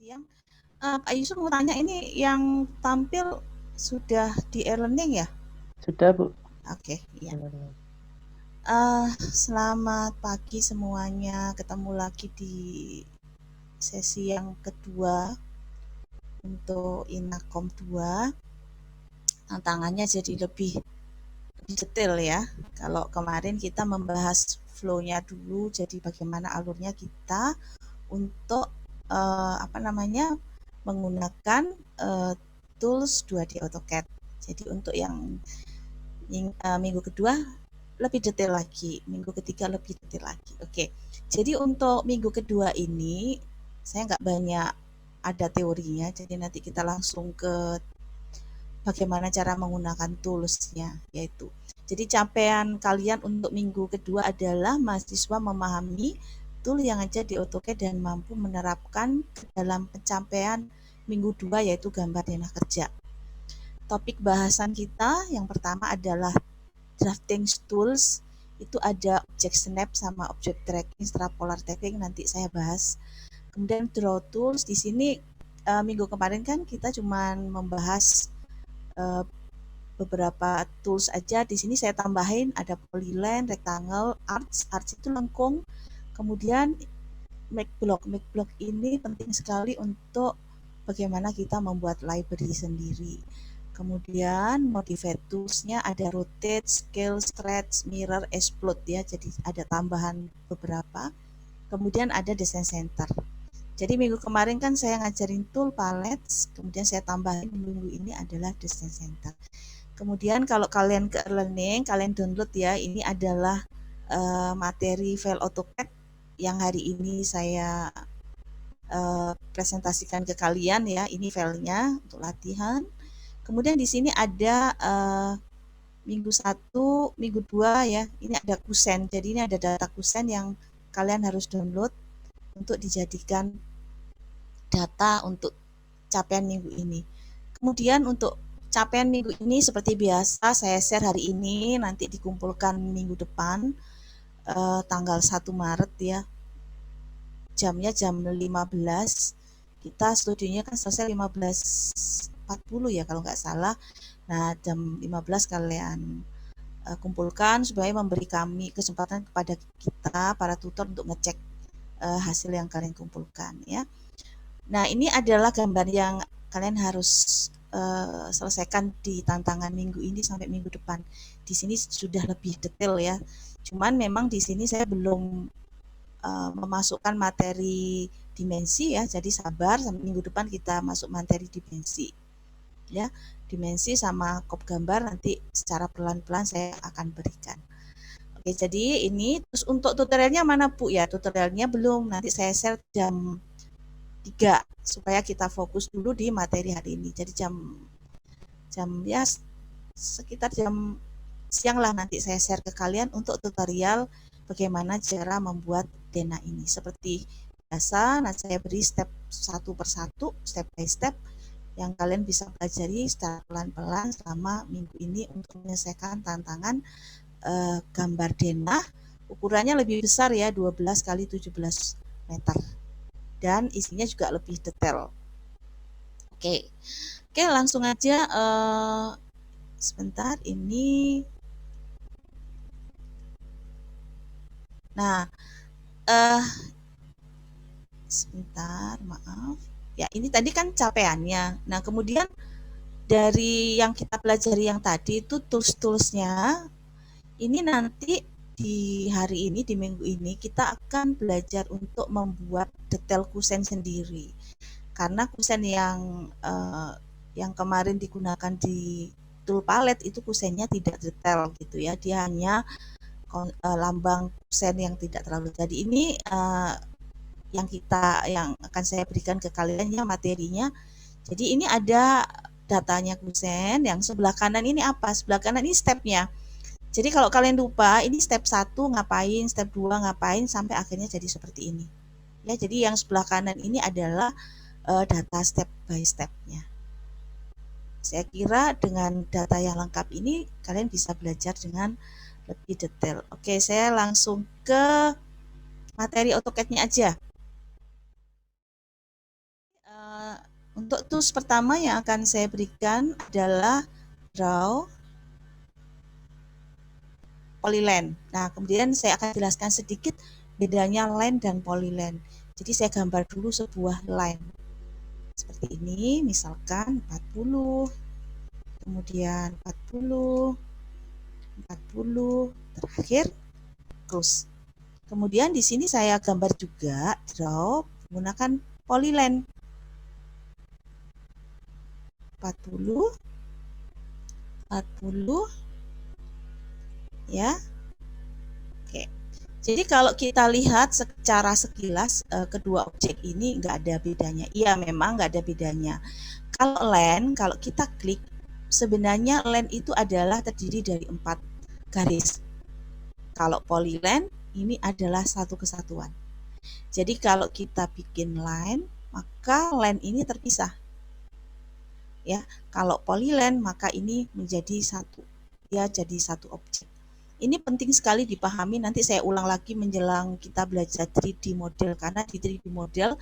Siang. Pak Yusuf mau tanya ini yang tampil sudah di e-learning ya? Sudah, Bu. Oke, iya. Selamat pagi semuanya. Ketemu lagi di sesi yang kedua untuk Inakom 2. Tantangannya jadi lebih detail ya. Kalau kemarin kita membahas flow-nya dulu, jadi bagaimana alurnya kita untuk menggunakan tools 2D AutoCAD. Jadi untuk yang minggu kedua lebih detail lagi, minggu ketiga lebih detail lagi. Oke, jadi untuk minggu kedua ini saya nggak banyak ada teorinya, jadi nanti kita langsung ke bagaimana cara menggunakan toolsnya, yaitu jadi capaian kalian untuk minggu kedua adalah mahasiswa memahami tool yang ada di AutoCAD dan mampu menerapkan dalam pencapaian minggu 2 yaitu gambar denah kerja. Topik bahasan kita yang pertama adalah drafting tools. Itu ada object snap sama object tracking, extrapolar tracking nanti saya bahas. Kemudian draw tools di sini minggu kemarin kan kita cuma membahas beberapa tools aja. Di sini saya tambahin ada polyline, rectangle, arch. Arch itu lengkung. Kemudian make block. Make block ini penting sekali untuk bagaimana kita membuat library sendiri. Kemudian modified tools-nya ada rotate, scale, stretch, mirror, explode ya. Jadi ada tambahan beberapa. Kemudian ada design center. Jadi minggu kemarin kan saya ngajarin tool palettes, kemudian saya tambahin minggu ini adalah design center. Kemudian kalau kalian ke e-learning, kalian download ya. Ini adalah materi file AutoCAD yang hari ini saya presentasikan ke kalian ya. Ini filenya untuk latihan. Kemudian di sini ada minggu 1, minggu 2 ya. Ini ada kusen. Jadi ini ada data kusen yang kalian harus download untuk dijadikan data untuk capaian minggu ini. Kemudian untuk capaian minggu ini seperti biasa saya share hari ini, nanti dikumpulkan minggu depan tanggal 1 Maret ya. Jamnya jam 15. Kita studionya kan selesai 15.40 ya kalau nggak salah. Nah, jam 15 kalian kumpulkan supaya memberi kami kesempatan kepada kita para tutor untuk ngecek hasil yang kalian kumpulkan ya. Nah, ini adalah gambar yang kalian harus selesaikan di tantangan minggu ini sampai minggu depan. Di sini sudah lebih detail ya. Cuman memang di sini saya belum memasukkan materi dimensi ya. Jadi sabar sampai minggu depan kita masuk materi dimensi. Ya, dimensi sama kop gambar nanti secara pelan-pelan saya akan berikan. Oke, jadi ini terus untuk tutorialnya mana Bu ya? Tutorialnya belum, nanti saya share jam 3 supaya kita fokus dulu di materi hari ini. Jadi jam ya sekitar jam siang lah nanti saya share ke kalian untuk tutorial bagaimana cara membuat denah ini. Seperti biasa, nah saya beri step satu persatu, step by step yang kalian bisa pelajari secara pelan-pelan selama minggu ini untuk menyelesaikan tantangan gambar denah. Ukurannya lebih besar ya, 12 kali 17 meter. Dan isinya juga lebih detail. Oke, langsung aja. Sebentar, ini. Nah, sebentar, maaf. Ya, ini tadi kan capaiannya. Nah, kemudian dari yang kita pelajari yang tadi itu tools-toolsnya. Ini nanti di hari ini, di minggu ini, kita akan belajar untuk membuat detail kusen sendiri. Karena kusen yang kemarin digunakan di tool palette itu kusennya tidak detail gitu ya. Dia hanya lambang kusen yang tidak terlalu. Jadi ini yang akan saya berikan ke kalian ya materinya. Jadi ini ada datanya kusen, yang sebelah kanan ini apa? Sebelah kanan ini stepnya. Jadi kalau kalian lupa, ini step 1 ngapain, step 2 ngapain, sampai akhirnya jadi seperti ini. Ya, jadi yang sebelah kanan ini adalah data step by step-nya. Saya kira dengan data yang lengkap ini, kalian bisa belajar dengan lebih detail. Oke, saya langsung ke materi AutoCAD-nya aja. Untuk tools pertama yang akan saya berikan adalah draw polyline. Nah, kemudian saya akan jelaskan sedikit bedanya line dan polyline. Jadi saya gambar dulu sebuah line. Seperti ini, misalkan 40, kemudian 40, 40, terakhir close. Kemudian di sini saya gambar juga draw menggunakan polyline 40, 40, ya. Oke. Jadi kalau kita lihat secara sekilas kedua objek ini nggak ada bedanya. Iya, memang nggak ada bedanya. Kalau line, kalau kita klik, sebenarnya line itu adalah terdiri dari 4 garis. Kalau polyline, ini adalah satu kesatuan. Jadi kalau kita bikin line, maka line ini terpisah. Ya, kalau polyline maka ini menjadi satu. Ya, jadi satu objek. Ini penting sekali dipahami, nanti saya ulang lagi menjelang kita belajar 3D model, karena di 3D model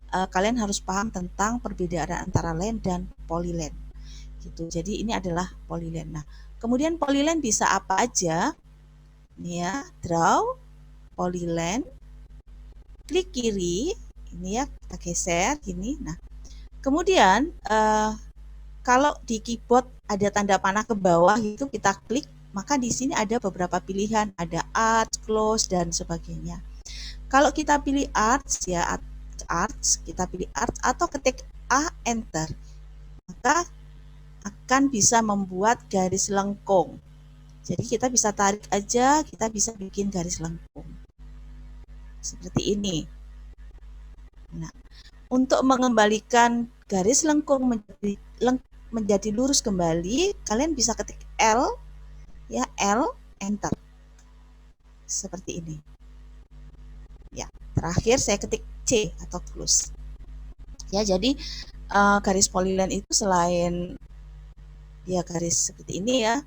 kalian harus paham tentang perbedaan antara line dan polyline. Gitu. Jadi ini adalah polyline. Nah, kemudian polyline bisa apa aja? Ini ya, draw, polyline, klik kiri, ini ya, kita geser gini. Nah, kemudian kalau di keyboard ada tanda panah ke bawah itu kita klik, maka di sini ada beberapa pilihan, ada Art, Close, dan sebagainya. Kalau kita pilih Arts ya, Arts, kita pilih Arts atau ketik A, Enter, maka akan bisa membuat garis lengkung. Jadi kita bisa tarik aja, kita bisa bikin garis lengkung. Seperti ini. Nah, untuk mengembalikan garis lengkung menjadi lurus kembali, kalian bisa ketik L, ya, L, Enter. Seperti ini. Ya, terakhir saya ketik C atau close. Ya, jadi garis polyline itu selain dia garis seperti ini ya,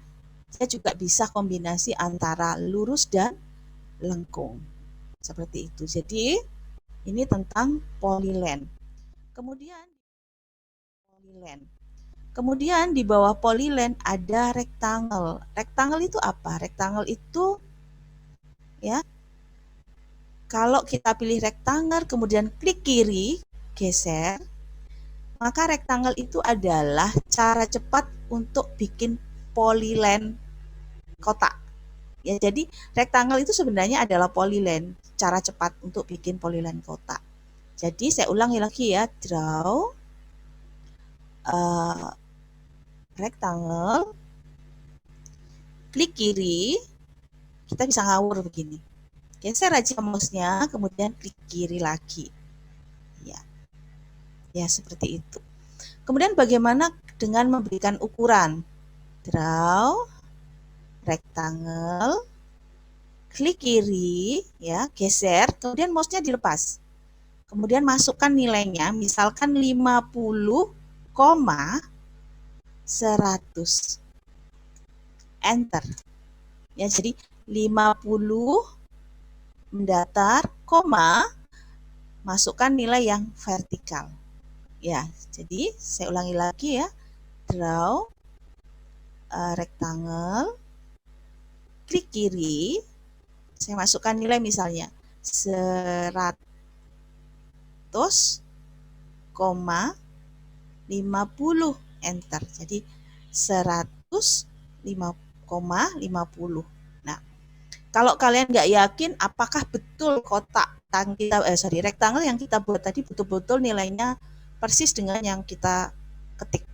saya juga bisa kombinasi antara lurus dan lengkung. Seperti itu. Jadi, ini tentang polyline. Kemudian di bawah polyline ada rectangle. Rectangle itu apa? Rectangle itu ya, kalau kita pilih rectangle kemudian klik kiri, geser, maka rectangle itu adalah cara cepat untuk bikin polyline kotak. Ya, jadi rectangle itu sebenarnya adalah polyline, cara cepat untuk bikin polyline kotak. Jadi saya ulangi lagi ya, draw rectangle, klik kiri, kita bisa ngawur begini. Geser aja mouse-nya, kemudian klik kiri lagi. Ya, ya seperti itu. Kemudian bagaimana dengan memberikan ukuran? Draw rectangle, klik kiri, ya, geser, kemudian mouse-nya dilepas. Kemudian masukkan nilainya, misalkan 50, 100. Enter. Ya, jadi 50 mendatar, koma, masukkan nilai yang vertikal. Ya, jadi saya ulangi lagi ya. Draw rectangle, klik kiri, saya masukkan nilai misalnya 100, 50, enter. Jadi 105,50. Nah, kalau kalian nggak yakin apakah betul kotak yang kita rectangle yang kita buat tadi betul-betul nilainya persis dengan yang kita ketik.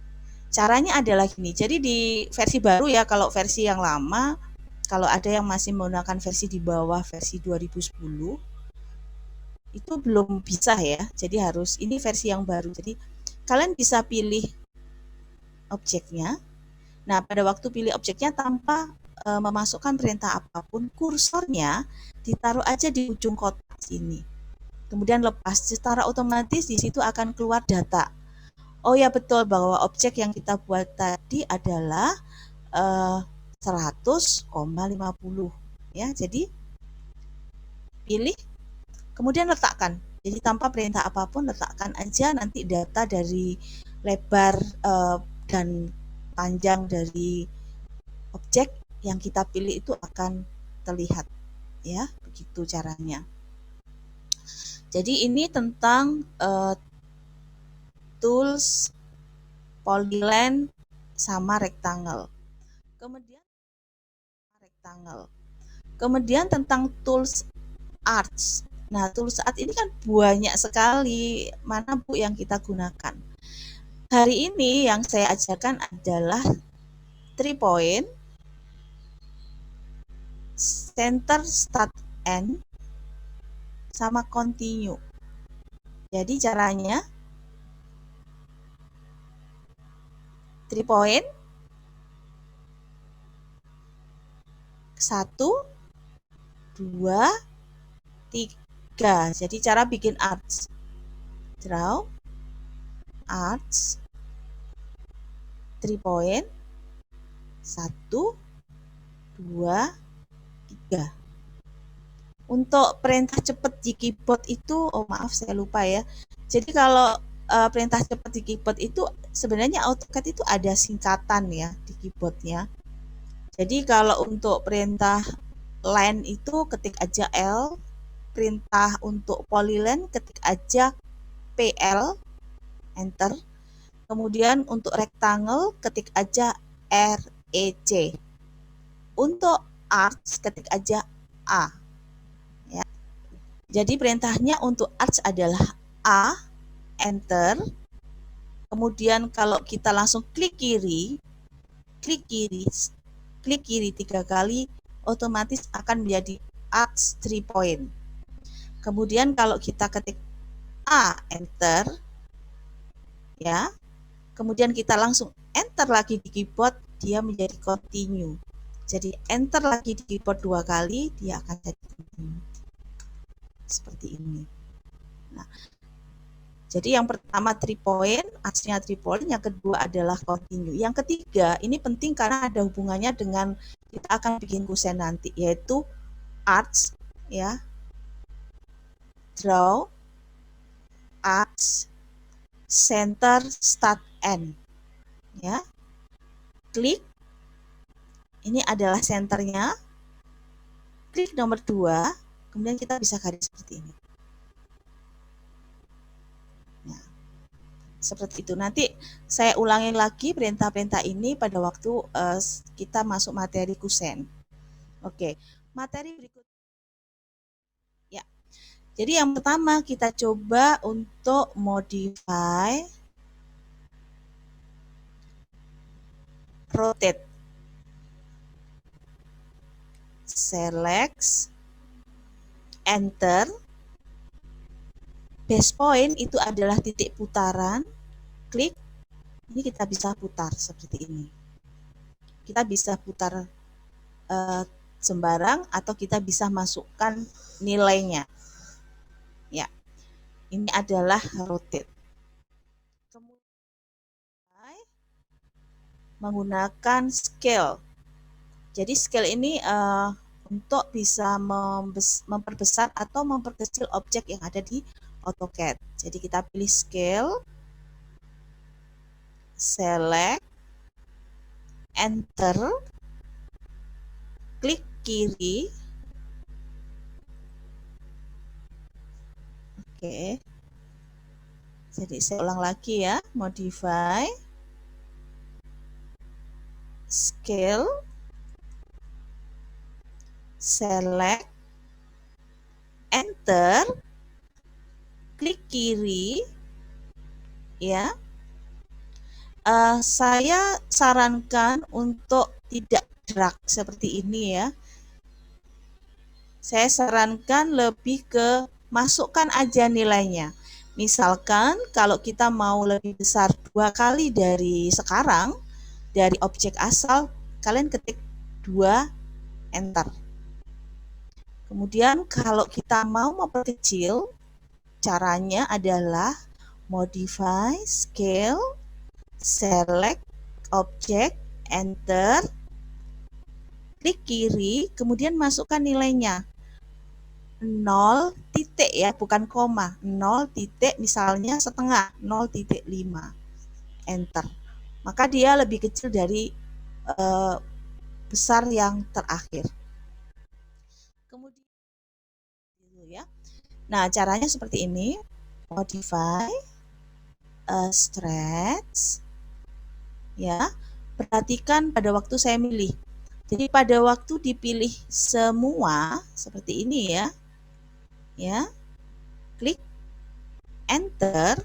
Caranya adalah gini. Jadi di versi baru ya, kalau versi yang lama, kalau ada yang masih menggunakan versi di bawah versi 2010, itu belum bisa ya. Jadi harus ini versi yang baru. Jadi kalian bisa pilih objeknya. Nah, pada waktu pilih objeknya tanpa memasukkan perintah apapun, kursornya ditaruh aja di ujung kotak sini. Kemudian lepas, secara otomatis di situ akan keluar data. Oh ya, betul bahwa objek yang kita buat tadi adalah 100,50 ya. Jadi pilih, kemudian letakkan. Jadi tanpa perintah apapun, letakkan aja nanti data dari lebar dan panjang dari objek yang kita pilih itu akan terlihat, ya. Begitu caranya. Jadi ini tentang tools polyline sama rectangle. Kemudian tentang tools arts. Nah, tools art ini kan banyak sekali. Mana Bu yang kita gunakan? Hari ini yang saya ajarkan adalah 3 point, center, start, end, sama continue. Jadi caranya 3 point, 1, 2, 3. Jadi cara bikin arts. Draw, arts, 3 point, 1, 2, 3. Untuk perintah cepat di keyboard itu, oh maaf saya lupa ya. Jadi kalau perintah cepat di keyboard itu sebenarnya AutoCAD itu ada singkatan ya di keyboardnya. Jadi kalau untuk perintah line itu ketik aja L, perintah untuk polyline ketik aja PL, enter. Kemudian untuk rectangle ketik aja REC. Untuk arcs ketik aja A. Ya. Jadi perintahnya untuk arcs adalah A, enter. Kemudian kalau kita langsung klik kiri 3 kali, otomatis akan menjadi arcs 3 point. Kemudian kalau kita ketik A, enter, ya. Kemudian kita langsung enter lagi di keyboard, dia menjadi continue. Jadi enter lagi di keyboard 2 kali, dia akan jadi continue. Seperti ini. Nah, jadi yang pertama 3 point, arcs-nya 3 point, yang kedua adalah continue. Yang ketiga, ini penting karena ada hubungannya dengan kita akan bikin kusen nanti, yaitu arcs, ya. Draw, arcs, center, start, end. Ya. Klik. Ini adalah senternya. Klik nomor 2, kemudian kita bisa garis seperti ini. Nah, seperti itu. Nanti saya ulangi lagi perintah-perintah ini pada waktu kita masuk materi kusen. Oke, materi berikut. Ya. Jadi yang pertama kita coba untuk modify rotate. Select, enter. Base point itu adalah titik putaran. Klik. Ini kita bisa putar seperti ini. Kita bisa putar sembarang atau kita bisa masukkan nilainya. Ya. Ini adalah rotate. Kemudian menggunakan scale. Jadi scale ini untuk bisa memperbesar atau memperkecil objek yang ada di AutoCAD. Jadi kita pilih scale, select, enter, klik kiri. Oke. Jadi saya ulang lagi ya, modify, scale, select, enter, klik kiri, ya. Saya sarankan untuk tidak drag seperti ini ya. Saya sarankan lebih ke masukkan aja nilainya. Misalkan kalau kita mau lebih besar 2 kali dari sekarang, dari objek asal, kalian ketik 2, enter. Kemudian kalau kita mau memperkecil, caranya adalah modify, scale, select, object, enter, klik kiri, kemudian masukkan nilainya. 0 titik ya, bukan koma. 0 titik misalnya setengah, 0,5. Enter. Maka dia lebih kecil dari besar yang terakhir. Kemudian ya. Nah, caranya seperti ini. Modify, stretch, ya. Perhatikan pada waktu saya milih. Jadi pada waktu dipilih semua seperti ini ya. Ya. Klik enter.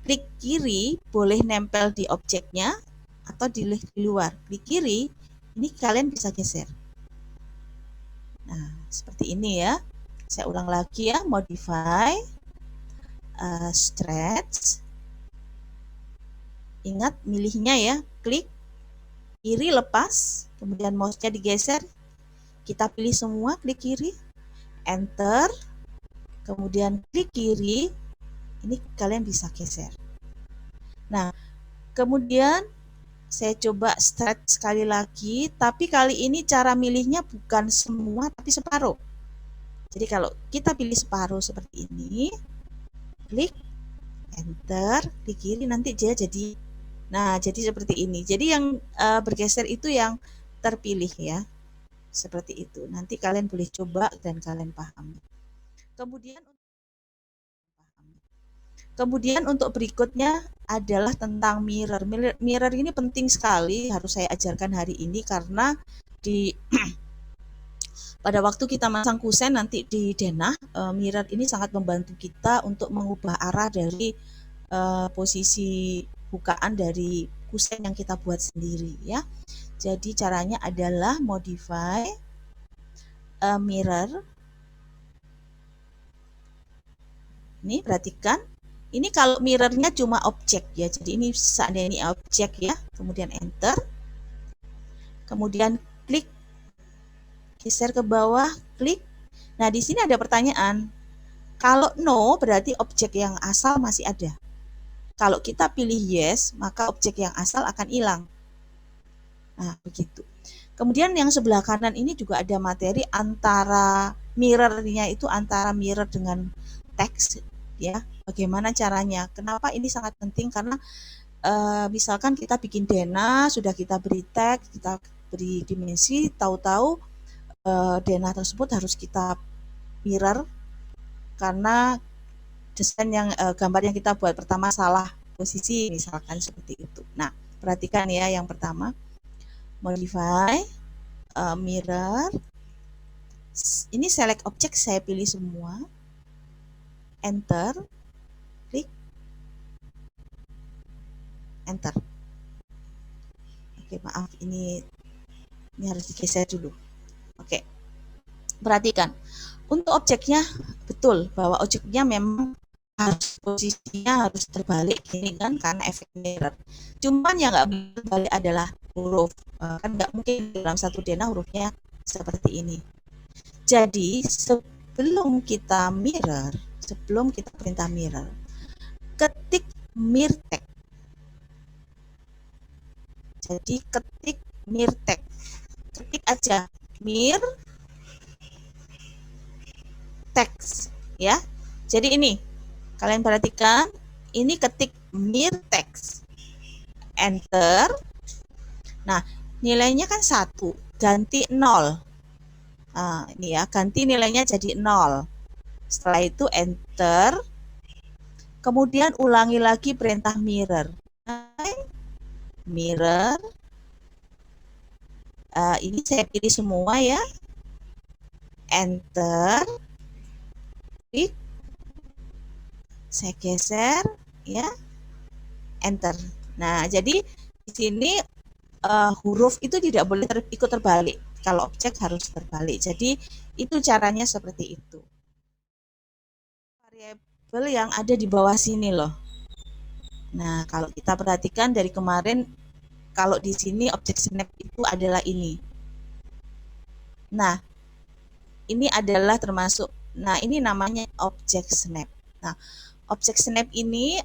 Klik kiri boleh nempel di objeknya atau di luar. Klik kiri, ini kalian bisa geser. Nah, seperti ini ya. Saya ulang lagi ya, modify, stretch. Ingat milihnya ya, klik kiri lepas, kemudian mouse-nya digeser. Kita pilih semua, klik kiri, enter, kemudian klik kiri, ini kalian bisa geser. Nah, kemudian saya coba stretch sekali lagi, tapi kali ini cara milihnya bukan semua, tapi separuh. Jadi kalau kita pilih separuh seperti ini, klik enter, klik kiri, nanti dia jadi, nah jadi seperti ini. Jadi yang bergeser itu yang terpilih ya, seperti itu. Nanti kalian boleh coba dan kalian pahami. Kemudian untuk berikutnya adalah tentang mirror. Mirror ini penting sekali, harus saya ajarkan hari ini karena di pada waktu kita masang kusen nanti di denah, mirror ini sangat membantu kita untuk mengubah arah dari posisi bukaan dari kusen yang kita buat sendiri ya. Jadi caranya adalah modify mirror. Ini perhatikan, ini kalau mirrornya cuma objek ya, jadi ini seandainya ini objek ya, kemudian enter, kemudian klik, geser ke bawah, klik. Nah di sini ada pertanyaan, kalau no berarti objek yang asal masih ada. Kalau kita pilih yes, maka objek yang asal akan hilang. Nah begitu. Kemudian yang sebelah kanan ini juga ada materi antara mirrornya itu antara mirror dengan teks ya. Bagaimana caranya? Kenapa ini sangat penting? Karena misalkan kita bikin denah, sudah kita beri teks, kita beri dimensi, tahu-tahu denah tersebut harus kita mirror karena desain yang gambar yang kita buat pertama salah posisi misalkan seperti itu. Nah, perhatikan ya yang pertama, modify mirror. Ini select object, saya pilih semua, enter, klik, enter. Oke, maaf ini harus digeser dulu. Oke, perhatikan untuk objeknya betul bahwa objeknya memang harus posisinya harus terbalik gini kan karena efek mirror. Cuman yang nggak terbalik adalah huruf. Kan nggak mungkin dalam satu denah hurufnya seperti ini. Jadi sebelum kita mirror, sebelum kita perintah mirror, ketik mirtek. Jadi ketik mirtek. Ketik aja mir teks ya. Jadi ini kalian perhatikan, ini ketik mir teks. Enter. Nah, nilainya kan 1, ganti 0. Nah, ini ya, ganti nilainya jadi 0. Setelah itu enter. Kemudian ulangi lagi perintah mirror. Mirror. Ini saya pilih semua ya. Enter. Klik. Saya geser ya. Enter. Nah, jadi di sini huruf itu tidak boleh ikut terbalik. Kalau objek harus terbalik. Jadi itu caranya seperti itu. Variabel yang ada di bawah sini loh. Nah, kalau kita perhatikan dari kemarin, kalau di sini objek snap itu adalah ini. Nah, ini adalah termasuk, nah ini namanya objek snap. Nah, objek snap ini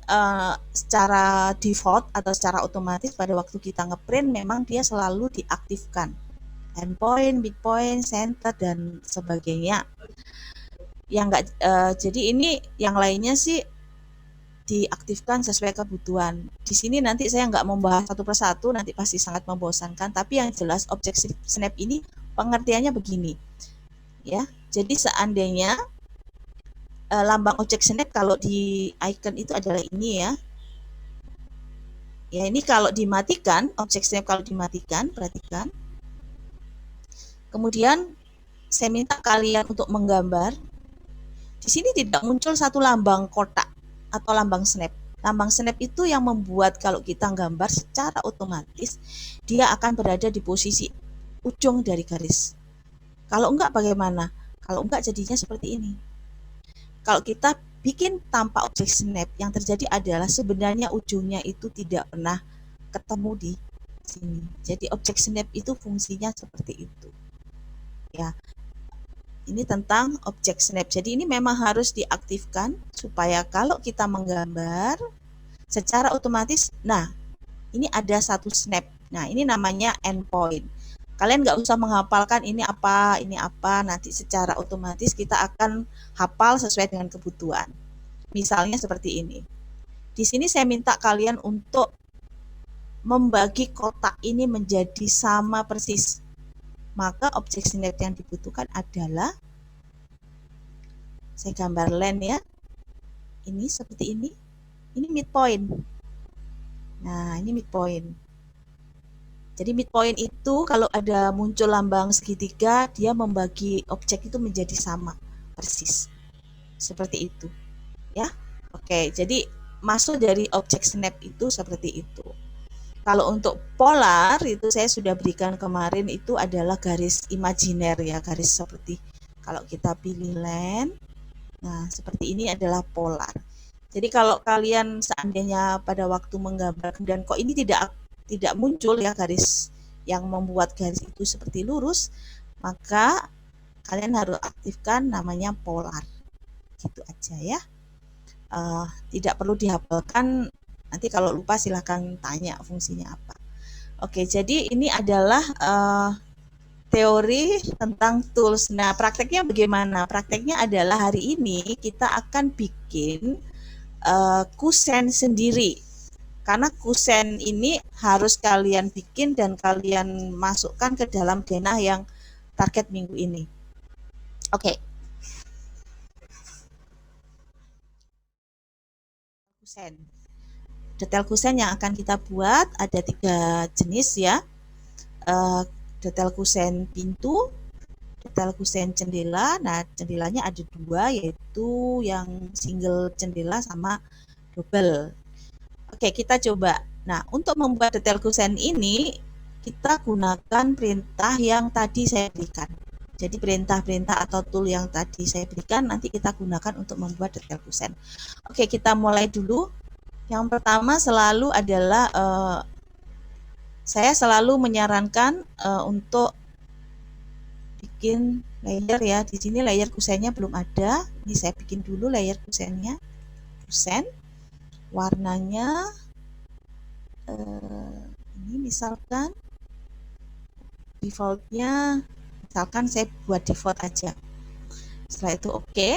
secara default atau secara otomatis pada waktu kita ngeprint memang dia selalu diaktifkan. endpoint, midpoint, center, dan sebagainya. Yang enggak, jadi ini yang lainnya sih diaktifkan sesuai kebutuhan. Di sini nanti saya nggak membahas satu persatu, nanti pasti sangat membosankan. Tapi yang jelas objek snap ini pengertiannya begini, ya. Jadi seandainya lambang objek snap kalau di icon itu adalah ini ya. Ya ini kalau dimatikan, objek snap kalau dimatikan, perhatikan. Kemudian saya minta kalian untuk menggambar. Di sini tidak muncul satu lambang kotak atau lambang snap. Lambang snap itu yang membuat kalau kita gambar secara otomatis dia akan berada di posisi ujung dari garis. Kalau enggak bagaimana? Kalau enggak jadinya seperti ini. Kalau kita bikin tanpa objek snap, yang terjadi adalah sebenarnya ujungnya itu tidak pernah ketemu di sini. Jadi objek snap itu fungsinya seperti itu. Ya. Ini tentang objek snap. Jadi ini memang harus diaktifkan supaya kalau kita menggambar secara otomatis, nah ini ada satu snap. Nah ini namanya endpoint. Kalian nggak usah menghafalkan ini apa, nanti secara otomatis kita akan hafal sesuai dengan kebutuhan. Misalnya seperti ini. Di sini saya minta kalian untuk membagi kotak ini menjadi sama persis. Maka objek snap yang dibutuhkan adalah, saya gambar line ya, ini seperti ini midpoint. Nah ini midpoint. Jadi midpoint itu kalau ada muncul lambang segitiga, dia membagi objek itu menjadi sama persis seperti itu ya. Oke, jadi masuk dari objek snap itu seperti itu. Kalau untuk polar itu saya sudah berikan kemarin, itu adalah garis imajiner ya, garis seperti kalau kita pilih line. Nah, seperti ini adalah polar. Jadi kalau kalian seandainya pada waktu menggambar dan kok ini tidak muncul ya garis yang membuat garis itu seperti lurus, maka kalian harus aktifkan namanya polar. Gitu aja ya. Tidak perlu dihafalkan. Nanti kalau lupa silahkan tanya fungsinya apa. Oke, jadi ini adalah teori tentang tools. Nah, prakteknya bagaimana? Prakteknya adalah hari ini kita akan bikin kusen sendiri. Karena kusen ini harus kalian bikin dan kalian masukkan ke dalam denah yang target minggu ini. Oke. Kusen. Detail kusen yang akan kita buat ada 3 jenis ya. Detail kusen pintu, detail kusen jendela. Nah, jendelanya ada 2, yaitu yang single jendela sama double. Oke, kita coba. Nah, untuk membuat detail kusen ini, kita gunakan perintah yang tadi saya berikan. Jadi perintah-perintah atau tool yang tadi saya berikan nanti kita gunakan untuk membuat detail kusen. Oke, kita mulai dulu. Yang pertama selalu adalah saya selalu menyarankan untuk bikin layer ya. Di sini layer kusennya belum ada. Ini saya bikin dulu layer kusennya. Kusen. Warnanya ini misalkan defaultnya, misalkan saya buat default aja. Setelah itu oke.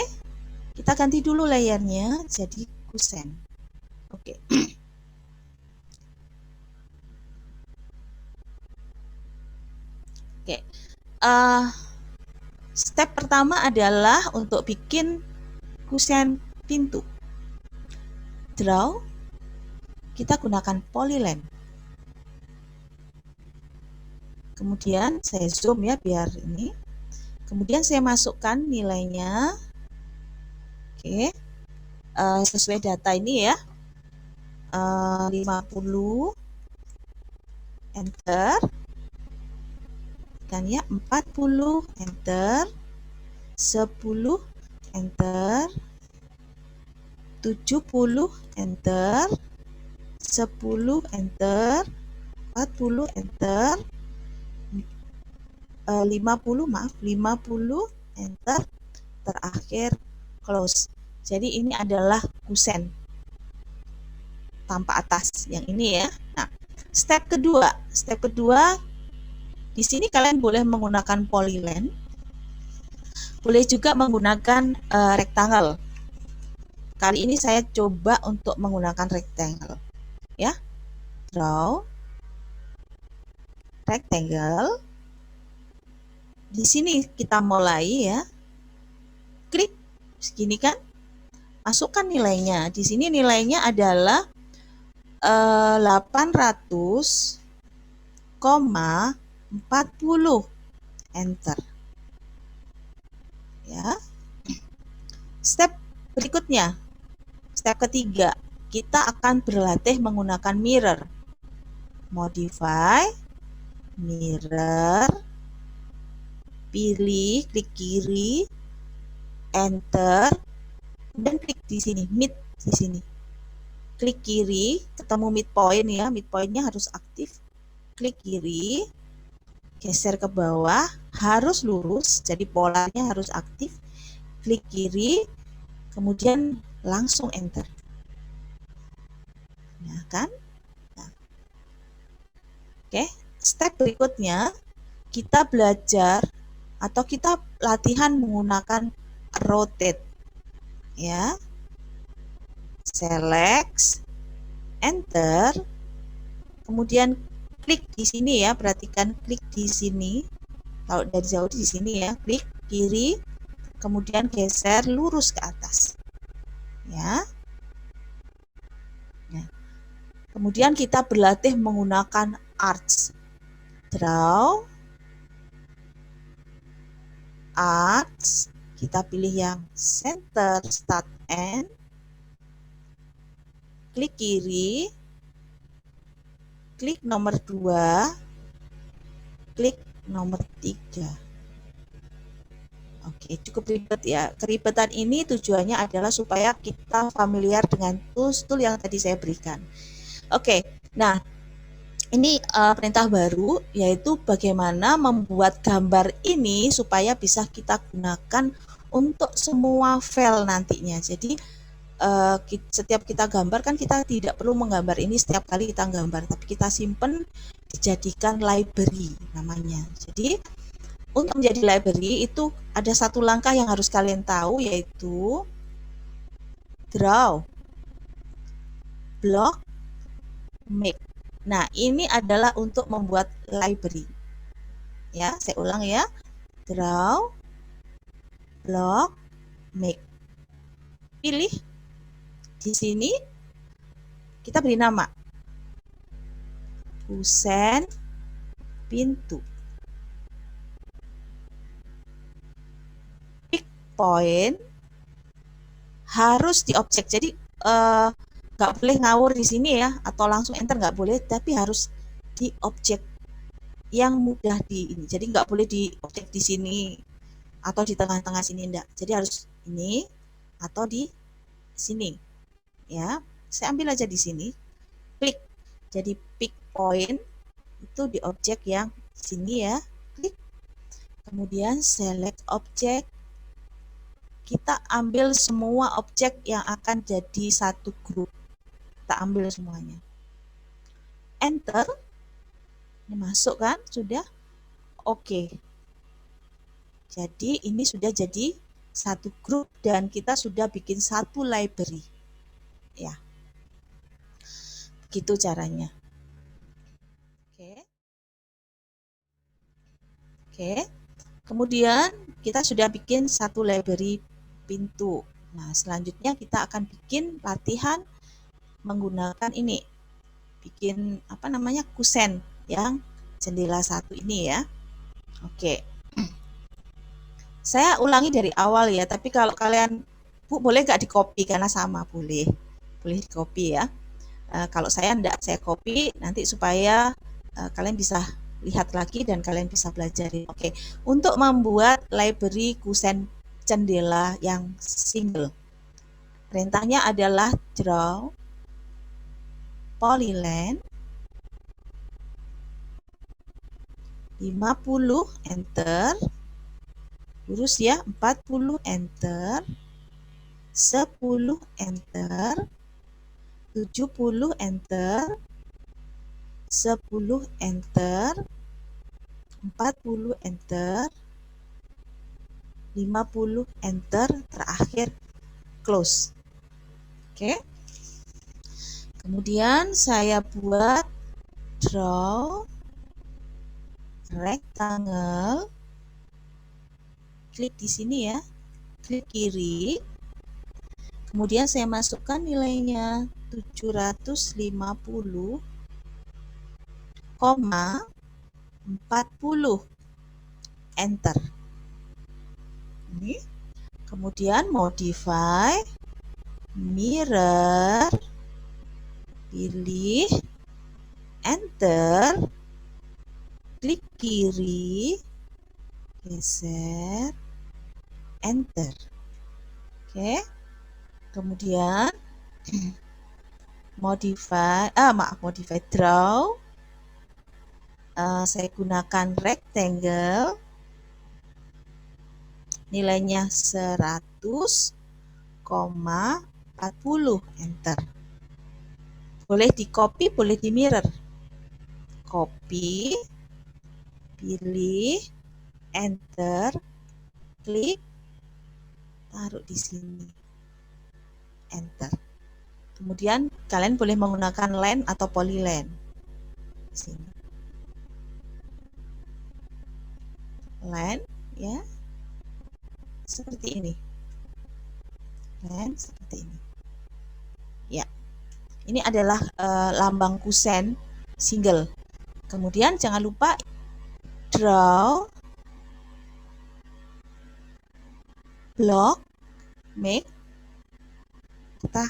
Kita ganti dulu layernya jadi kusen. Oke. Oke. Step pertama adalah untuk bikin kusen pintu. Draw. Kita gunakan polyline. Kemudian saya zoom ya biar ini. Kemudian saya masukkan nilainya. Oke. Sesuai data ini ya. 50, enter. Dan ya 40, enter. 10, enter. 70, enter. 10, enter. 40, enter. 50, enter. Terakhir close. Jadi ini adalah kusen tanpa atas yang ini ya. Nah, step kedua Di sini kalian boleh menggunakan polyline, boleh juga menggunakan rectangle. Kali ini saya coba untuk menggunakan rectangle, ya. Draw rectangle. Di sini kita mulai ya. Klik segini kan. Masukkan nilainya. Di sini nilainya adalah 800,40. Enter. Ya. Step berikutnya. Step ketiga, kita akan berlatih menggunakan mirror. Modify, mirror, pilih, klik kiri, enter, dan klik di sini, mid di sini. Klik kiri, ketemu midpoint ya, midpointnya harus aktif. Klik kiri, geser ke bawah, harus lurus, jadi polanya harus aktif. Klik kiri, kemudian langsung enter. Ya kan? Nah. Oke, step berikutnya kita belajar atau kita latihan menggunakan rotate. Ya. Select, enter, kemudian klik di sini ya, perhatikan klik di sini. Kalau dari jauh di sini ya, klik kiri, kemudian geser lurus ke atas. Ya. Nah, kemudian kita berlatih menggunakan arch. Draw, arch, kita pilih yang center, start, end. Klik kiri, klik nomor 2, klik nomor 3. Oke, cukup ribet ya. Keribetan ini tujuannya adalah supaya kita familiar dengan tools-tool yang tadi saya berikan. Oke, nah ini perintah baru, yaitu bagaimana membuat gambar ini supaya bisa kita gunakan untuk semua file nantinya. Jadi setiap kita gambar kan kita tidak perlu menggambar ini setiap kali kita gambar, tapi kita simpen dijadikan library namanya. Jadi untuk menjadi library itu ada satu langkah yang harus kalian tahu, yaitu draw, block, make. Nah, ini adalah untuk membuat library. Ya, saya ulang ya. Draw, block, make. Pilih di sini, kita beri nama kusen pintu. Pick point harus di objek, jadi nggak boleh ngawur di sini ya, atau langsung enter nggak boleh, tapi harus di objek yang mudah di ini. Jadi nggak boleh di objek di sini atau di tengah-tengah sini, enggak. Jadi harus ini atau di sini. Ya, saya ambil aja di sini. Klik. Jadi pick point itu di objek yang sini ya. Klik. Kemudian select objek. Kita ambil semua objek yang akan jadi satu grup. Kita ambil semuanya. Enter. Ini masuk kan? Sudah? Oke. Jadi ini sudah jadi satu grup dan kita sudah bikin satu library. Ya. Begitu caranya. Oke. Oke. Kemudian kita sudah bikin satu library pintu. Nah, selanjutnya kita akan bikin latihan menggunakan ini. Bikin apa namanya? Kusen yang jendela satu ini ya. Oke. Saya ulangi dari awal ya, tapi kalau kalian Bu boleh nggak di copy karena sama, boleh. Boleh di copy ya. Kalau saya enggak, saya copy nanti supaya kalian bisa lihat lagi dan kalian bisa belajar. Oke, untuk membuat library kusen jendela yang single, perintahnya adalah draw, polyline, 50, enter, lurus ya, 40, enter, 10, enter, 70, enter, 10, enter, 40 enter, 50 enter, terakhir close. Oke. Kemudian saya buat draw rectangle. Klik di sini ya. Klik kiri. Kemudian saya masukkan nilainya 750,40. Enter. Ini. Kemudian modify, mirror, pilih, enter, klik kiri, geser, enter. Oke. Kemudian modify draw. Saya gunakan rectangle. Nilainya 100,40. Enter. Boleh di copy, boleh di mirror. Copy, pilih, enter, klik, taruh di sini, enter. Kemudian kalian boleh menggunakan line atau polyline. Sini. Line ya. Seperti ini. Line seperti ini. Ya. Ini adalah lambang kusen single. Kemudian jangan lupa draw block make kita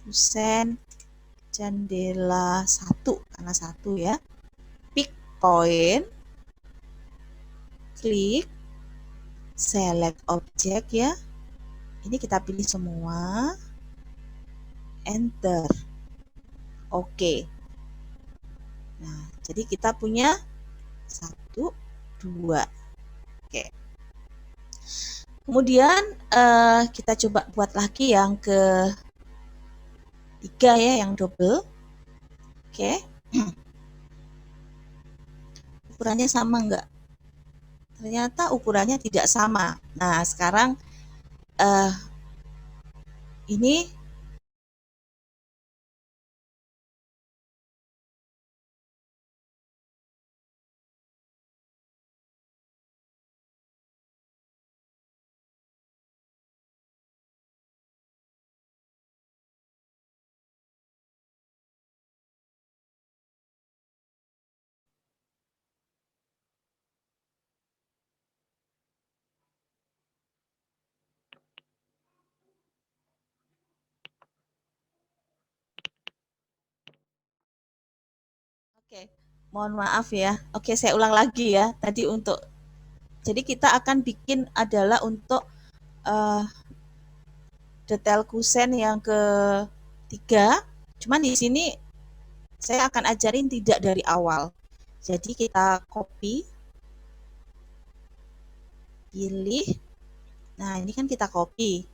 kusen jendela 1 karena 1 ya. Pick point, klik, select object ya. Ini kita pilih semua, enter. Oke. Nah, jadi kita punya 1, 2. Oke. Kemudian kita coba buat lagi yang ketiga ya, yang double. Oke. Ukurannya sama enggak? Ternyata ukurannya tidak sama. Nah, sekarang ini oke, mohon maaf ya. Oke, saya ulang lagi ya. Tadi jadi kita akan bikin adalah untuk detail kusen yang ketiga. Cuman di sini saya akan ajarin tidak dari awal. Jadi kita copy, pilih. Nah, ini kan kita copy.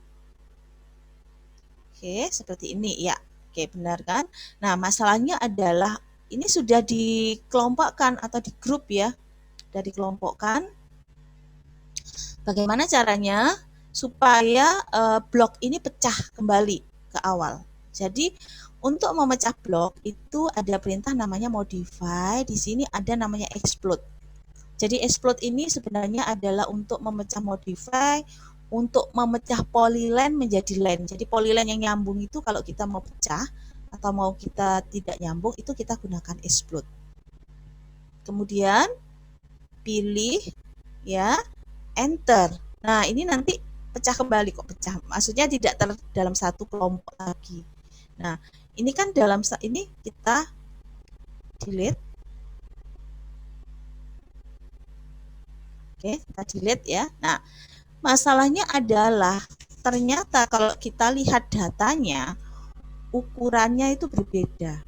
Oke, seperti ini ya. Oke, benar kan? Nah, masalahnya adalah ini sudah dikelompokkan atau di grup ya. Sudah dikelompokkan. Bagaimana caranya supaya blok ini pecah kembali ke awal? Jadi untuk memecah blok itu ada perintah namanya modify. Di sini ada namanya explode. Jadi explode ini sebenarnya adalah untuk memecah modify, untuk memecah polyline menjadi line. Jadi polyline yang nyambung itu kalau kita mau pecah atau mau kita tidak nyambung itu kita gunakan explode. Kemudian pilih ya, enter. Nah, ini nanti pecah kembali kok pecah. Maksudnya tidak dalam satu kelompok lagi. Nah, ini kan dalam ini kita delete. Oke, kita delete ya. Nah, masalahnya adalah ternyata kalau kita lihat datanya ukurannya itu berbeda.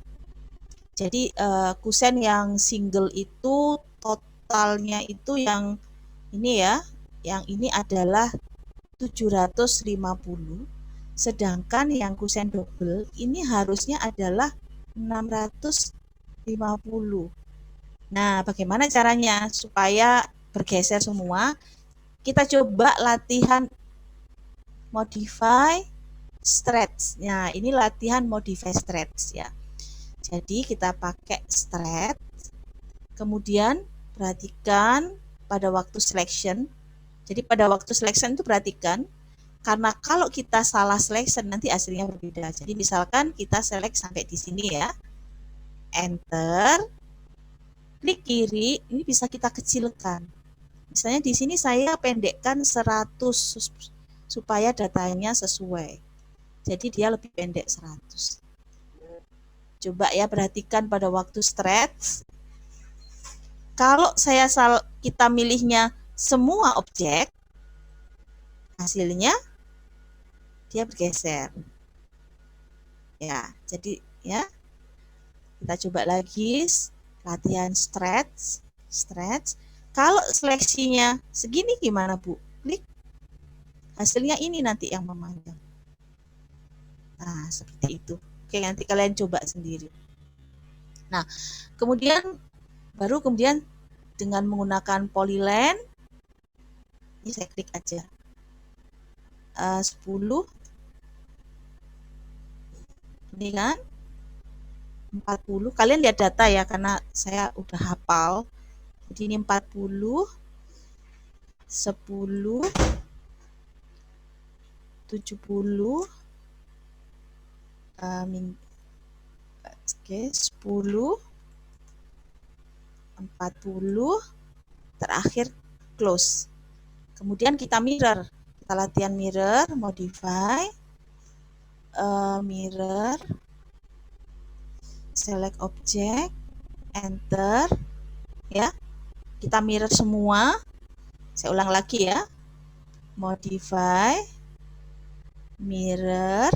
Jadi kusen yang single itu totalnya itu yang ini ya, yang ini adalah 750, sedangkan yang kusen double ini harusnya adalah 650. Nah, bagaimana caranya supaya bergeser semua? Kita coba latihan modify stretch. Nah, ini latihan modify stretch ya. Jadi kita pakai stretch, kemudian perhatikan pada waktu selection. Jadi pada waktu selection itu perhatikan, karena kalau kita salah selection nanti hasilnya berbeda. Jadi misalkan kita select sampai di sini ya, enter, klik kiri, ini bisa kita kecilkan. Misalnya di sini saya pendekkan 100 supaya datanya sesuai. Jadi dia lebih pendek 100. Coba ya perhatikan pada waktu stretch. Kalau kita milihnya semua objek, hasilnya dia bergeser. Ya, jadi ya kita coba lagi latihan stretch, stretch. Kalau seleksinya segini gimana Bu? Klik, hasilnya ini nanti yang memanjang. Nah, seperti itu. Oke, nanti kalian coba sendiri. Nah, kemudian dengan menggunakan polyline, ini saya klik aja. 10, ini kan 40. Kalian lihat data ya, karena saya udah hafal. Jadi ini 40, 10, 70, oke, 10, 40, terakhir close. Kemudian kita mirror. Kita latihan mirror, modify, mirror, select object, enter, ya. Kita mirror semua. Saya ulang lagi ya. Modify, mirror,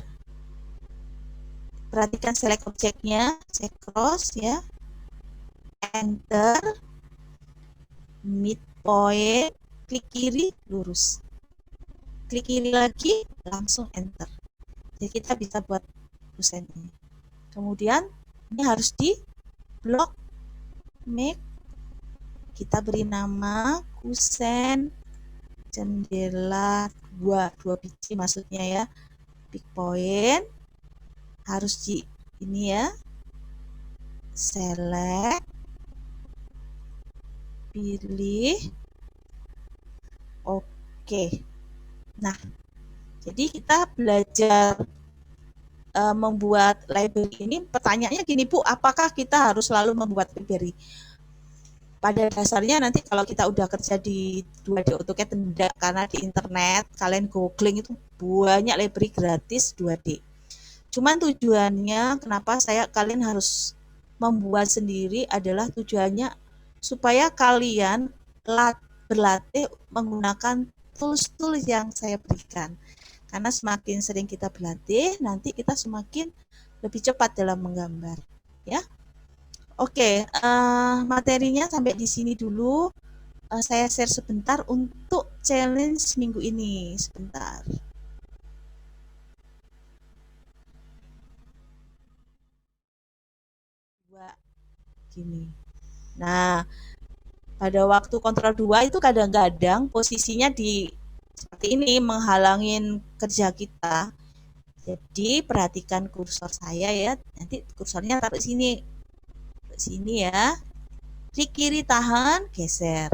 perhatikan select objeknya, saya cross ya, enter, midpoint, klik kiri, lurus, klik kiri lagi, langsung enter. Jadi kita bisa buat kusen ini. Kemudian ini harus di block, make, kita beri nama kusen jendela 2 biji maksudnya ya. Big point harus di ini ya, select, pilih, oke. Nah, jadi kita belajar membuat library ini. Pertanyaannya gini Bu, apakah kita harus selalu membuat library? Pada dasarnya nanti kalau kita udah kerja di 2D AutoCAD tidak, karena di internet kalian googling itu banyak library gratis 2D. Cuman tujuannya kenapa kalian harus membuat sendiri adalah tujuannya supaya kalian berlatih menggunakan tools-tools yang saya berikan. Karena semakin sering kita berlatih, nanti kita semakin lebih cepat dalam menggambar, ya. Oke, materinya sampai di sini dulu. Saya share sebentar untuk challenge minggu ini. Sebentar. Gini. Nah, pada waktu kontrol 2 itu kadang-kadang posisinya di seperti ini menghalangin kerja kita. Jadi perhatikan kursor saya ya. Nanti kursornya taruh sini. Sini ya. Klik kiri tahan, geser.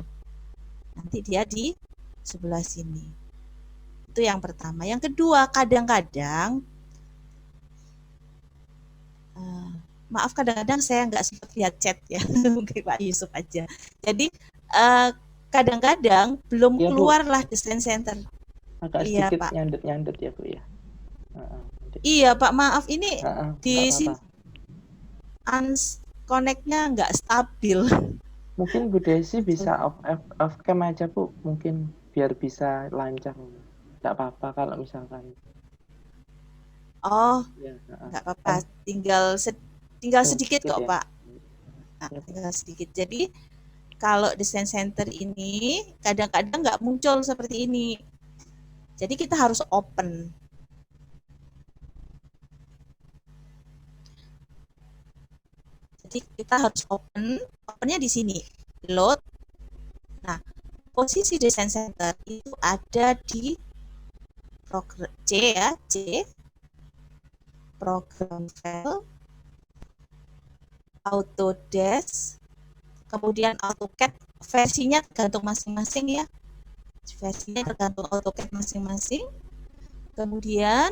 Nanti dia di sebelah sini. Itu yang pertama. Yang kedua, kadang-kadang maaf kadang-kadang saya nggak sempat lihat chat ya, mungkin Pak Yusuf aja. Jadi kadang-kadang belum Ya, Bu. keluarlah desain center. Agak Iya sedikit Pak. nyandut-nyandut ya Bu ya. Iya Pak, maaf ini di Nggak sini apa-apa. connect-nya nggak stabil. Mungkin Bu Desi bisa off cam aja Bu, mungkin biar bisa lancar. Nggak apa-apa kalau misalkan. Oh, Ya, nggak apa-apa. kan Tinggal sedikit kok ya. Pak. Nah, Ya, tinggal sedikit. Jadi kalau desain center ini kadang-kadang nggak muncul seperti ini. Jadi kita harus open. Jadi kita harus opennya di sini, load. Nah, posisi desain center itu ada di program C ya, C, program file, Autodesk, kemudian AutoCAD. Versinya tergantung masing-masing ya. Versinya tergantung AutoCAD masing-masing. Kemudian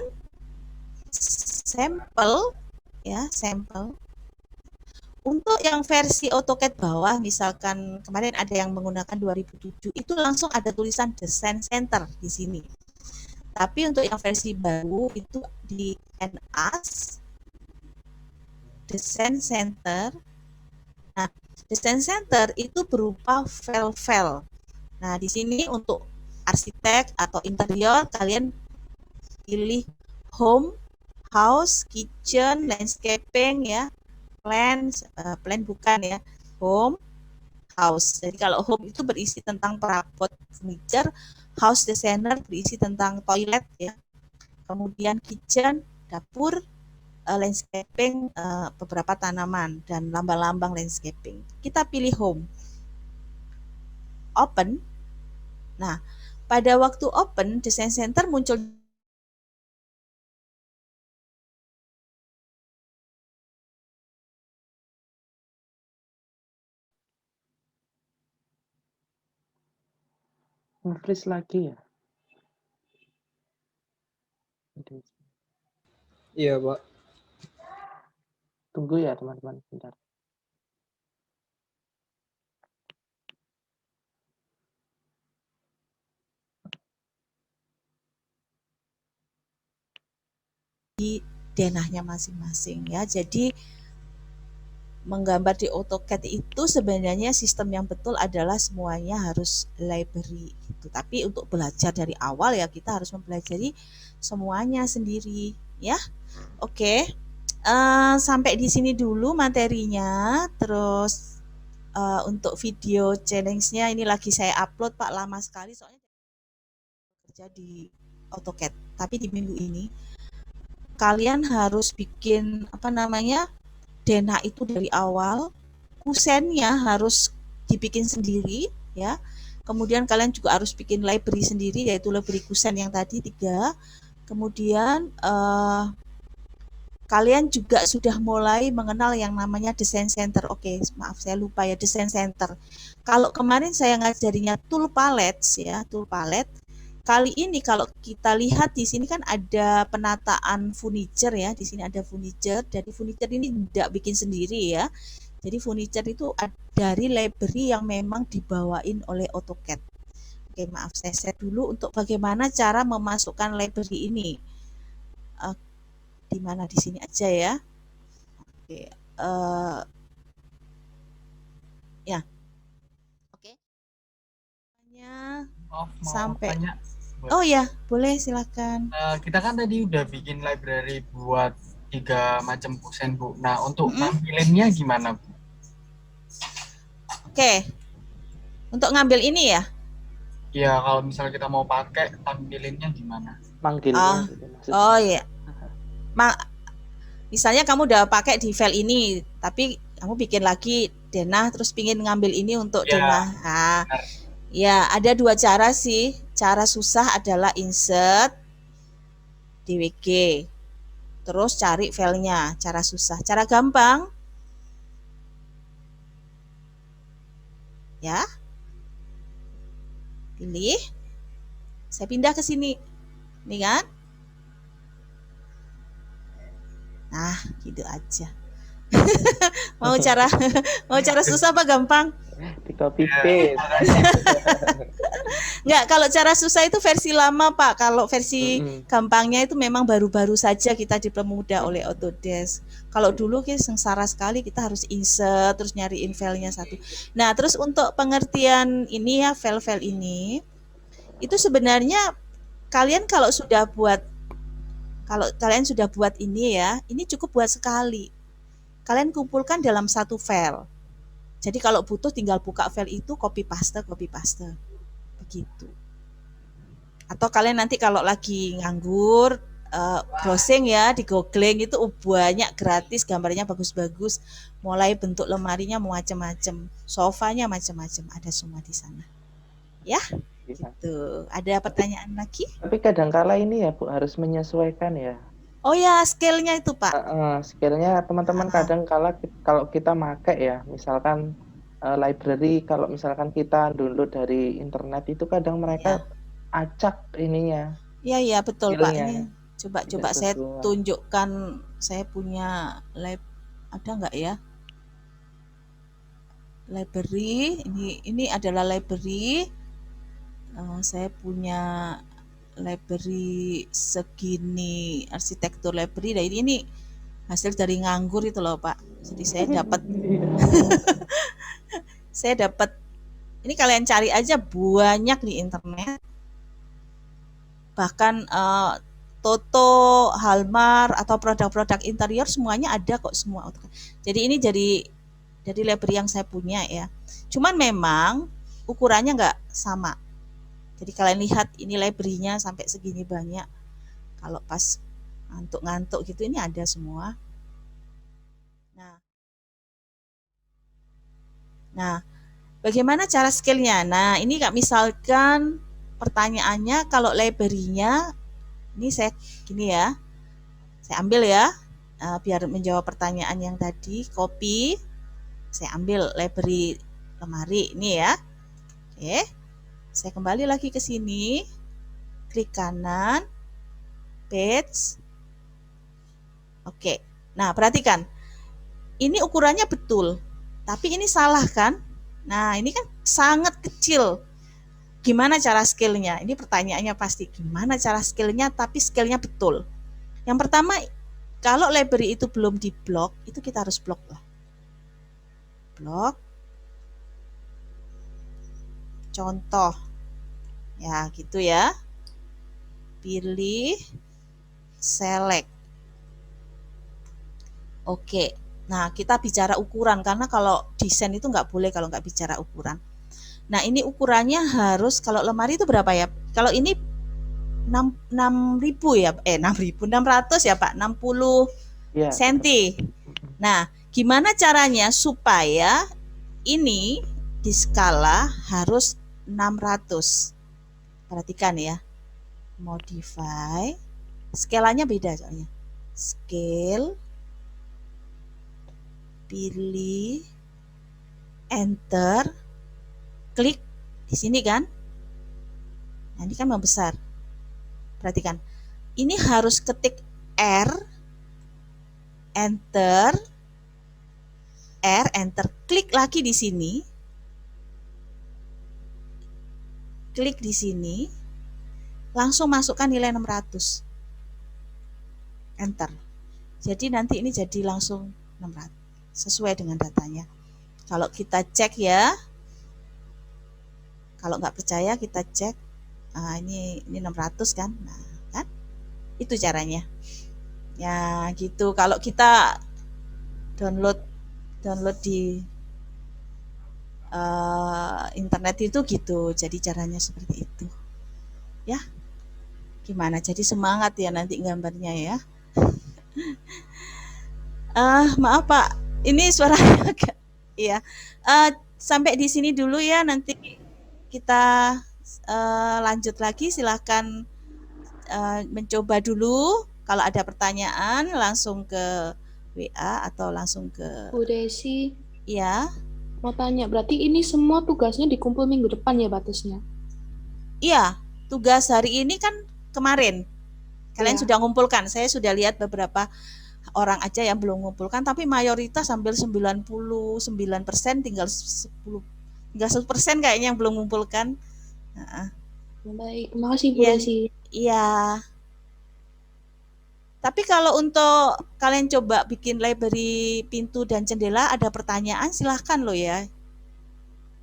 sampel ya, sampel. Untuk yang versi AutoCAD bawah, misalkan kemarin ada yang menggunakan 2007, itu langsung ada tulisan Design Center di sini. Tapi untuk yang versi baru itu di NAS Design Center. Nah, Design Center itu berupa file-file. Nah, di sini untuk arsitek atau interior kalian pilih home, house, kitchen, landscaping ya. Plan bukan ya, home, house. Jadi kalau home itu berisi tentang perabot furniture, house designer berisi tentang toilet ya. Kemudian kitchen, dapur, landscaping, beberapa tanaman dan lambang-lambang landscaping. Kita pilih home. Open. Nah, pada waktu open, Design Center muncul Nge-freeze lagi ya? Iya, Pak. Tunggu ya teman-teman, bentar. di denahnya masing-masing ya. Jadi menggambar di AutoCAD itu sebenarnya sistem yang betul adalah semuanya harus library gitu. Tapi untuk belajar dari awal ya kita harus mempelajari semuanya sendiri ya. Oke. Sampai di sini dulu materinya. Terus untuk video challenge-nya ini lagi saya upload Pak, lama sekali soalnya kerja di AutoCAD. Tapi di minggu ini kalian harus bikin apa namanya? Denah itu dari awal, kusennya harus dibikin sendiri ya. Kemudian kalian juga harus bikin library sendiri, yaitu library kusen yang tadi 3. Kemudian kalian juga sudah mulai mengenal yang namanya design center. Oke, maaf saya lupa ya, design center. Kalau kemarin saya ngajarinya tool palettes ya, tool palette. Kali ini kalau kita lihat di sini kan ada penataan furniture ya, di sini ada furniture. Jadi furniture ini tidak bikin sendiri ya. Jadi furniture itu dari library yang memang dibawain oleh AutoCAD. Oke, maaf saya share dulu untuk bagaimana cara memasukkan library ini. Di mana di sini aja ya. Oke, ya. Oke. Maaf, mau Sampai tanya. Oh ya, boleh silakan. Kita kan tadi udah bikin library buat 3 macam kusen, Bu. Nah, untuk nampilinnya gimana, Bu? Oke. Untuk ngambil ini ya? Ya, kalau misalnya kita mau pakai, tampilinnya gimana? Manggilnya gitu maksudnya. Oh iya. Misalnya kamu udah pakai di file ini, tapi kamu bikin lagi denah terus pingin ngambil ini untuk denah. Nah, ya ada 2 cara sih. Cara susah adalah insert DWG. Terus cari filenya, cara susah. Cara gampang ya. Pilih. Saya pindah ke sini. Nih kan? Nah, gitu aja. mau cara susah apa gampang? Di copy paste. Enggak, kalau cara susah itu versi lama Pak. Kalau versi gampangnya itu memang baru-baru saja kita dipermudah oleh Autodesk. Kalau dulu kita sengsara sekali, kita harus insert terus nyariin filenya satu. Nah, terus untuk pengertian ini ya, file-file ini itu sebenarnya kalian kalau kalian sudah buat ini ya, ini cukup buat sekali. Kalian kumpulkan dalam satu file. Jadi kalau butuh tinggal buka file itu, copy paste. Begitu. Atau kalian nanti kalau lagi nganggur, browsing ya, di googling itu banyak gratis, gambarnya bagus-bagus, mulai bentuk lemarinya macam-macam, sofanya macam-macam, ada semua di sana ya. Bisa. Gitu. Ada pertanyaan lagi? Tapi kadangkala ini ya Bu, harus menyesuaikan ya. Oh ya, scale-nya itu Pak. Scale-nya teman-teman kadang kalau kita make ya, misalkan library, kalau misalkan kita download dari internet itu kadang mereka acak ininya. Iya betul Pak. Ini coba saya sesuai. tunjukkan, saya punya ada nggak ya? Library, ini adalah library. Saya punya library segini, arsitektur library. Dan ini hasil dari nganggur itu loh Pak. Jadi saya dapat ini kalian cari aja banyak di internet. Bahkan Toto, Halmar atau produk-produk interior semuanya ada kok semua. Jadi ini dari library yang saya punya ya. Cuman memang ukurannya nggak sama. Jadi kalian lihat ini library-nya sampai segini banyak. Kalau pas ngantuk-ngantuk gitu ini ada semua. Nah, bagaimana cara scale-nya? Nah, ini Kak misalkan pertanyaannya kalau library-nya ini saya gini ya. Saya ambil ya. Biar menjawab pertanyaan yang tadi, copy. Saya ambil library lemari ini ya. Oke. Saya kembali lagi ke sini, klik kanan, page. Oke, nah perhatikan, ini ukurannya betul, tapi ini salah kan? Nah ini kan sangat kecil. Gimana cara scale-nya? Ini pertanyaannya pasti, gimana cara scale-nya tapi scale-nya betul? Yang pertama, kalau library itu belum di blok, itu kita harus blok lah. Blok, contoh, ya gitu ya, pilih, select. Oke, nah kita bicara ukuran karena kalau desain itu nggak boleh kalau nggak bicara ukuran. Nah ini ukurannya harus, kalau lemari itu berapa ya? Kalau ini 6.000 ya, 600 ya Pak, 60 cm. Nah gimana caranya supaya ini di skala harus 600? Perhatikan ya, modify, skalanya beda soalnya. Scale, pilih, enter, klik di sini kan. Nah, ini kan membesar. Perhatikan, ini harus ketik R, enter, klik lagi di sini, klik di sini, langsung masukkan nilai 600, enter. Jadi nanti ini jadi langsung 600 sesuai dengan datanya. Kalau kita cek ya, kalau nggak percaya kita cek, ini 600 kan, nah kan itu caranya ya gitu. Kalau kita download di internet itu gitu, jadi caranya seperti itu ya. Gimana, jadi semangat ya nanti gambarnya ya. Maaf Pak, ini suaranya agak iya. Sampai di sini dulu ya, nanti kita lanjut lagi. Silahkan mencoba dulu. Kalau ada pertanyaan langsung ke WA atau langsung ke Bu Desi. Iya. Mau tanya, berarti ini semua tugasnya dikumpul minggu depan ya batasnya? Iya, tugas hari ini kan kemarin. Kalian sudah ngumpulkan. Saya sudah lihat beberapa orang aja yang belum mengumpulkan, tapi mayoritas hampir 99%, tinggal 10% kayaknya yang belum mengumpulkan. Baik, terima kasih Bu Desi. Iya. Tapi kalau untuk kalian coba bikin library pintu dan jendela, ada pertanyaan silahkan loh ya.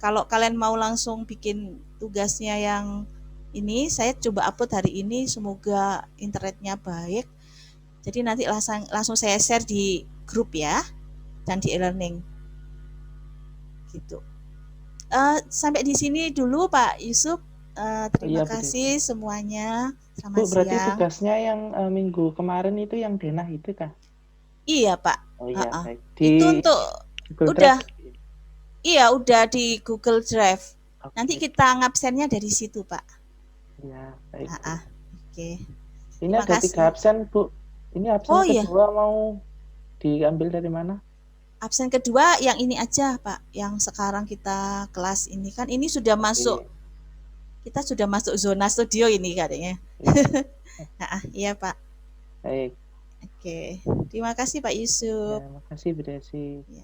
Kalau kalian mau langsung bikin tugasnya yang ini, saya coba upload hari ini, semoga internetnya baik. Jadi nanti langsung saya share di grup ya, dan di e-learning. Gitu. Sampai di sini dulu Pak Yusuf. Terima Iya, Bu Desi. kasih semuanya. Bu, Selamat berarti siang. tugasnya yang minggu kemarin itu yang denah itu kah? Iya, Pak. Oh iya, Heeh. baik. Itu untuk Google udah, Drive. iya udah di Google Drive. Nanti Oke, kita ngabsennya dari situ, Pak. ya, baik. Bu. Ah, oke. Ini Terima ada 3 kasih. absen, Bu. Ini absen Oh iya, kedua mau diambil dari mana? absen kedua yang ini aja, Pak. Yang sekarang kita kelas ini kan ini sudah masuk, Oke, kita sudah masuk zona studio ini katanya. iya, Iya, Pak. baik. Oke. Terima kasih Pak Ya, Yusuf. makasih Bu Desi. Ya.